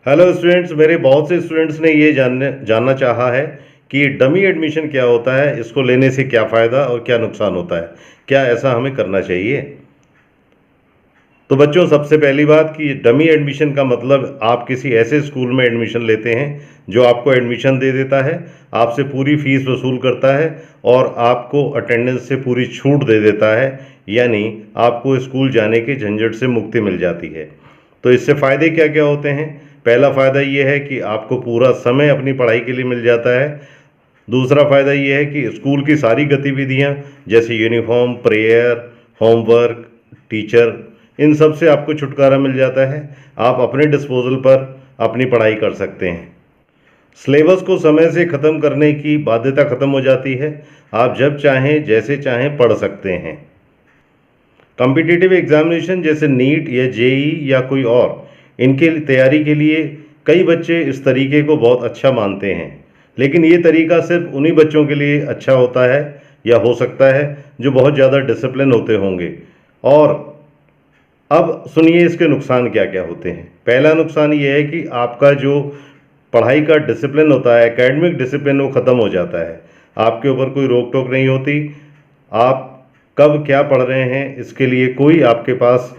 Hello students, मेरे बहुत से स्टूडेंट्स ने ये जानना चाहा है कि डमी एडमिशन क्या होता है, इसको लेने से क्या फ़ायदा और क्या नुकसान होता है, क्या ऐसा हमें करना चाहिए। तो बच्चों, सबसे पहली बात कि डमी एडमिशन का मतलब आप किसी ऐसे स्कूल में एडमिशन लेते हैं जो आपको एडमिशन दे देता है, आपसे पूरी फ़ीस वसूल करता है और आपको अटेंडेंस से पूरी छूट दे देता है, यानी आपको स्कूल जाने के झंझट से मुक्ति मिल जाती है। तो इससे फ़ायदे क्या क्या होते हैं। पहला फ़ायदा ये है कि आपको पूरा समय अपनी पढ़ाई के लिए मिल जाता है। दूसरा फ़ायदा ये है कि स्कूल की सारी गतिविधियाँ जैसे यूनिफॉर्म, प्रेयर, होमवर्क, टीचर, इन सब से आपको छुटकारा मिल जाता है। आप अपने डिस्पोजल पर अपनी पढ़ाई कर सकते हैं। सिलेबस को समय से ख़त्म करने की बाध्यता ख़त्म हो जाती है। आप जब चाहें जैसे चाहें पढ़ सकते हैं। कॉम्पिटिटिव एग्जामिनेशन जैसे नीट या जेई या कोई और, इनके तैयारी के लिए कई बच्चे इस तरीके को बहुत अच्छा मानते हैं, लेकिन ये तरीका सिर्फ उन्हीं बच्चों के लिए अच्छा होता है या हो सकता है जो बहुत ज़्यादा डिसिप्लिन होते होंगे। और अब सुनिए इसके नुकसान क्या क्या होते हैं। पहला नुकसान ये है कि आपका जो पढ़ाई का डिसिप्लिन होता है, एकेडमिक डिसिप्लिन, वो ख़त्म हो जाता है। आपके ऊपर कोई रोक टोक नहीं होती। आप कब क्या पढ़ रहे हैं इसके लिए कोई आपके पास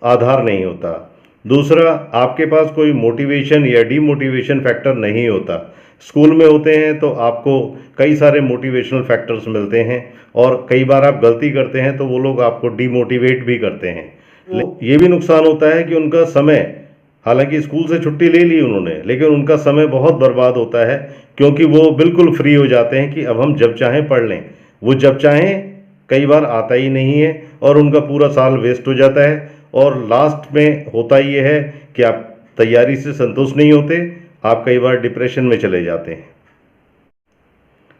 आधार नहीं होता। दूसरा, आपके पास कोई मोटिवेशन या डीमोटिवेशन फैक्टर नहीं होता। स्कूल में होते हैं तो आपको कई सारे मोटिवेशनल फैक्टर्स मिलते हैं और कई बार आप गलती करते हैं तो वो लोग आपको डीमोटिवेट भी करते हैं। ये भी नुकसान होता है कि उनका समय, हालांकि स्कूल से छुट्टी ले ली उन्होंने, लेकिन उनका समय बहुत बर्बाद होता है, क्योंकि वो बिल्कुल फ्री हो जाते हैं कि अब हम जब चाहें पढ़ लें। वो जब चाहें कई बार आता ही नहीं है और उनका पूरा साल वेस्ट हो जाता है। और लास्ट में होता ये है कि आप तैयारी से संतुष्ट नहीं होते, आप कई बार डिप्रेशन में चले जाते हैं।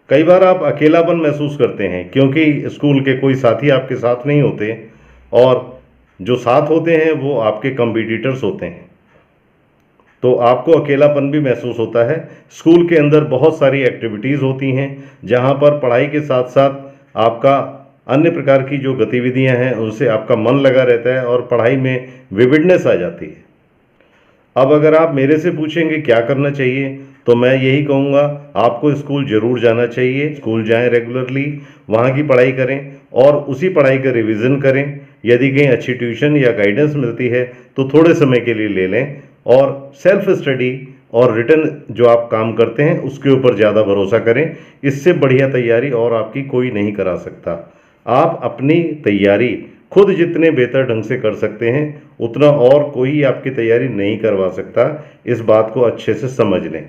कई बार आप अकेलापन महसूस करते हैं क्योंकि स्कूल के कोई साथी आपके साथ नहीं होते और जो साथ होते हैं वो आपके कॉम्पिटिटर्स होते हैं, तो आपको अकेलापन भी महसूस होता है। स्कूल के अंदर बहुत सारी एक्टिविटीज़ होती हैं जहाँ पर पढ़ाई के साथ साथ आपका अन्य प्रकार की जो गतिविधियाँ हैं उनसे आपका मन लगा रहता है और पढ़ाई में विविडनेस आ जाती है। अब अगर आप मेरे से पूछेंगे क्या करना चाहिए, तो मैं यही कहूँगा, आपको स्कूल ज़रूर जाना चाहिए। स्कूल जाएं रेगुलरली, वहाँ की पढ़ाई करें और उसी पढ़ाई का रिवीजन करें। यदि कहीं अच्छी ट्यूशन या गाइडेंस मिलती है तो थोड़े समय के लिए ले लें और सेल्फ स्टडी और रिटर्न जो आप काम करते हैं उसके ऊपर ज़्यादा भरोसा करें। इससे बढ़िया तैयारी और आपकी कोई नहीं करा सकता। आप अपनी तैयारी खुद जितने बेहतर ढंग से कर सकते हैं उतना और कोई आपकी तैयारी नहीं करवा सकता। इस बात को अच्छे से समझ लें।